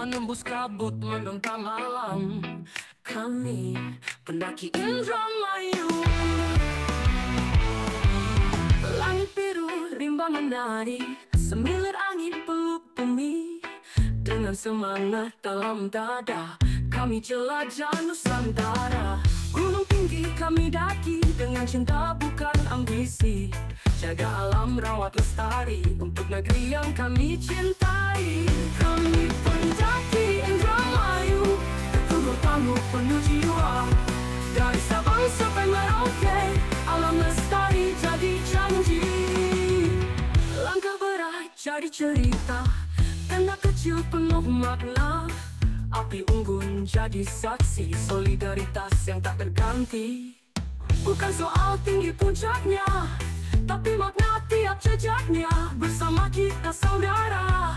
menembus kabut menentang malam. Kami pendaki Indramayu. Langit biru rimba menari, semilir angin peluk bumi. Dengan semangat dalam dada, kami jelajah Nusantara. Gunung tinggi kami daki, dengan cinta bukan ambisi. Jaga alam, rawat lestari, untuk negeri yang kami cintai. Kami pendaki Indramayu, teguh tangguh penuh jiwa. Dari Sabang sampai Merauke, alam lestari jadi janji. Langkah berat jadi cerita, tenda kecil penuh makna. Api unggun jadi saksi, solidaritas yang tak terganti. Bukan soal tinggi puncaknya, tapi makna tiap jejaknya. Bersama kita saudara,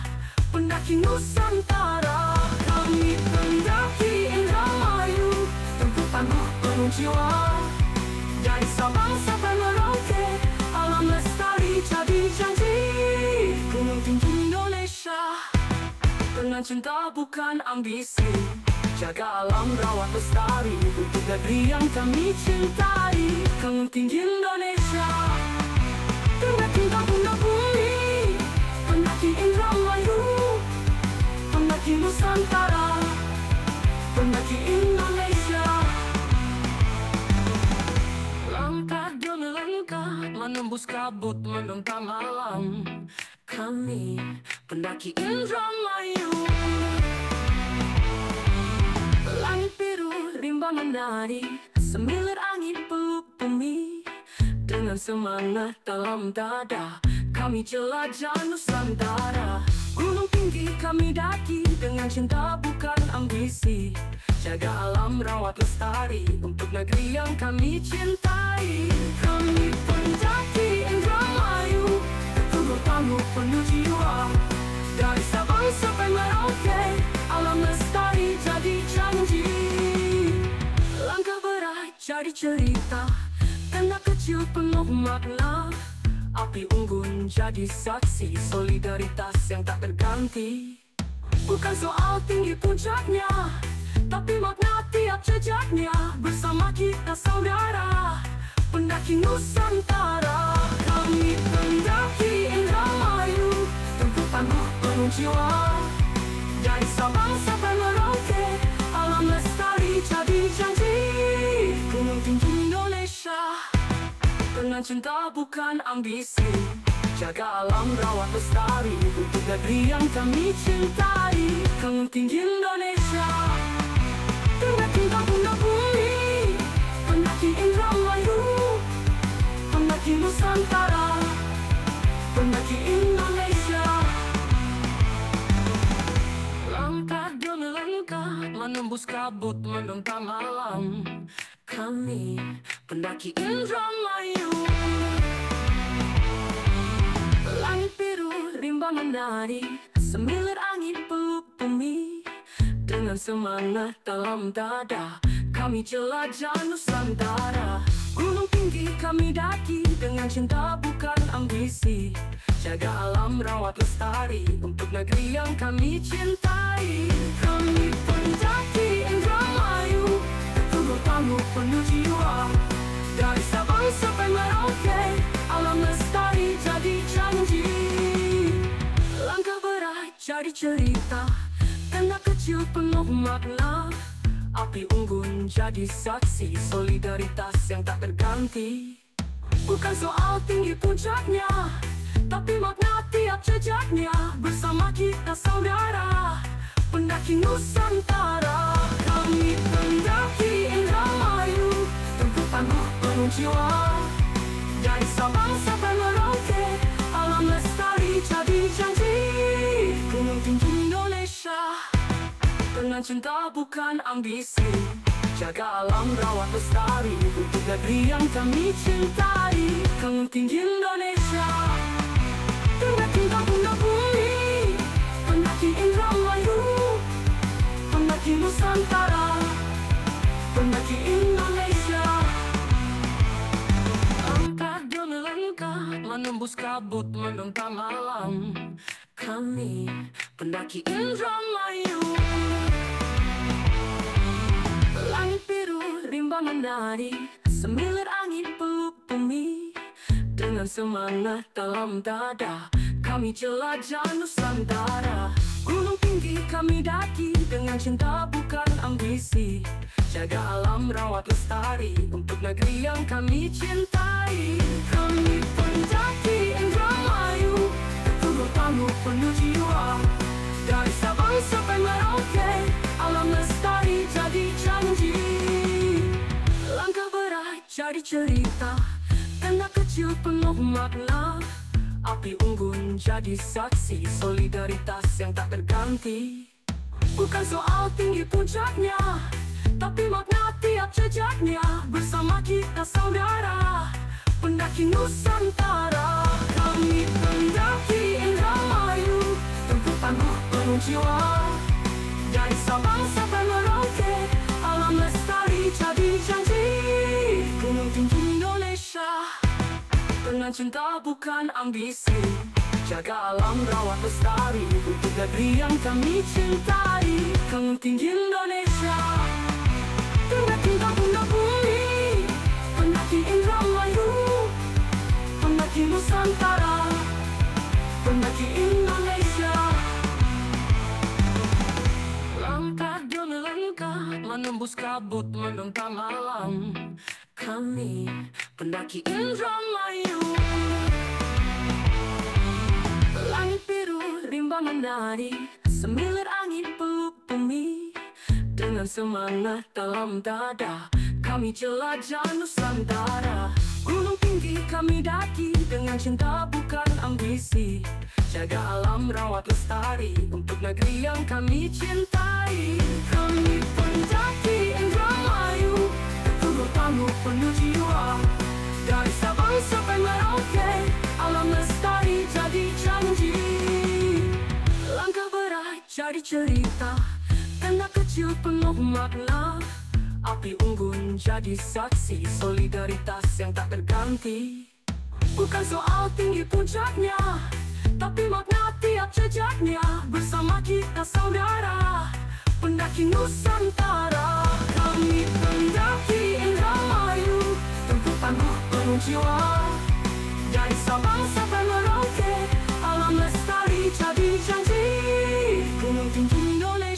pendaki Nusantara. Kami pendaki Indramayu, tempuh tangguh penuh jiwa. Dari Sabang sampai Merauke, alam lestari jadi janji. Gunung tinggi Indonesia, dengan cinta bukan ambisi. Jaga alam, rawat lestari, untuk negeri yang kami cintai. Gunung tinggi Indonesia, dengan cinta bunda bumi. Pendaki Indramayu, pendaki Nusantara, pendaki Indonesia. Langkah demi langkah menembus kabut menentang malam. Kami pendaki Indramayu. Langit biru rimba menari, semilir angin peluk bumi. Dengan semangat dalam dada, kami jelajah Nusantara. Gunung tinggi kami daki, dengan cinta bukan ambisi. Jaga alam, rawat lestari, untuk negeri yang kami cintai. Kami pendaki Indramayu, teguh tangguh penuh jiwa. Dari Sabang sampai Merauke, alam lestari jadi janji. Langkah berat jadi cerita, tenda kecil penuh makna. Api unggun jadi saksi, solidaritas yang tak terganti. Bukan soal tinggi puncaknya, tapi makna tiap jejaknya. Bersama kita saudara, pendaki Nusantara. Kami pendaki Indramayu, tempuh tangguh penuh jiwa. Dari Sabang sampai Merauke, alam lestari jadi janji. Gunung tinggi Indonesia, dengan cinta bukan ambisi. Jaga alam, rawat lestari, untuk negeri yang kami cintai. Gunung tinggi Indonesia, dengan cinta bunda bumi. Pendaki Indramayu, pendaki Nusantara, pendaki Indonesia. Langkah demi langkah menembus kabut menentang malam. Kami pendaki Indramayu. Langit biru rimba menari, semilir angin peluk bumi. Dengan semangat dalam dada, kami jelajah Nusantara. Gunung tinggi kami daki, dengan cinta bukan ambisi. Jaga alam, rawat lestari, untuk negeri yang kami cintai. Kami pendaki Indramayu, teguh tangguh penuh jiwa. Dari Sabang sampai Merauke, alam lestari jadi janji. Langkah berat jadi cerita, tenda kecil penuh makna. Api unggun jadi saksi, solidaritas yang tak terganti. Bukan soal tinggi puncaknya, tapi makna tiap jejaknya. Bersama kita saudara, pendaki Nusantara. Kami pendaki Indramayu, tempuh tangguh penuh jiwa. Dari Sabang sampai Merauke, alam lestari jadi janji. Gunung tinggi Indonesia, dengan cinta bukan ambisi. Jaga alam, rawat lestari, untuk negeri yang kami cintai. Gunung tinggi Indonesia, dengan cinta bunda bumi. Pendaki Indramayu, pendaki Nusantara, pendaki Indonesia. Langkah demi langkah menembus kabut menentang malam. Kami pendaki Indramayu. rimbangan nadi, semilir angin peluk bumi. Dengan semangat dalam dada, kami jelajah Nusantara. Gunung tinggi kami daki, dengan cinta bukan ambisi. Jaga alam, rawat lestari, untuk negeri yang kami cintai. Kami pendaki Indramayu, teguh tangguh penuh jiwa. Dari Sabang sampai Merauke, alam lestari jadi janji. Langkah berat jadi cerita, tenda kecil penuh makna. Api unggun jadi saksi, solidaritas yang tak terganti. Bukan soal tinggi puncaknya, tapi makna tiap jejaknya. Bersama kita saudara, pendaki Nusantara. Kami pendaki Indramayu, teguh tangguh penuh jiwa. Dari Sabang sampai Merauke, alam lestari jadi janji. Gunung tinggi Indonesia, dengan cinta bukan ambisi. Jaga alam, rawat lestari, untuk negeri yang kami cintai. Gunung tinggi Indonesia, dengan cinta bunda bumi. Pendaki Indramayu, pendaki Nusantara, pendaki Indonesia. Langkah demi langkah, menembus kabut, menentang alam. Kami pendaki Indramayu. Langit biru rimbangan nadi, semilir angin peluk bumi. Dengan semangat dalam dada, kami jelajah Nusantara. Gunung tinggi kami daki, dengan cinta bukan ambisi. Jaga alam, rawat lestari, untuk negeri yang kami cintai. Kami pendaki Indramayu, teguh tangguh penuh jiwa. Dari Sabang sampai Merauke, alam lestari jadi janji. Langkah berat jadi cerita, tenda kecil penuh makna. Api unggun jadi saksi, solidaritas yang tak terganti. Bukan soal tinggi puncaknya, tapi makna tiap jejaknya. Bersama kita saudara, pendaki Nusantara. Kami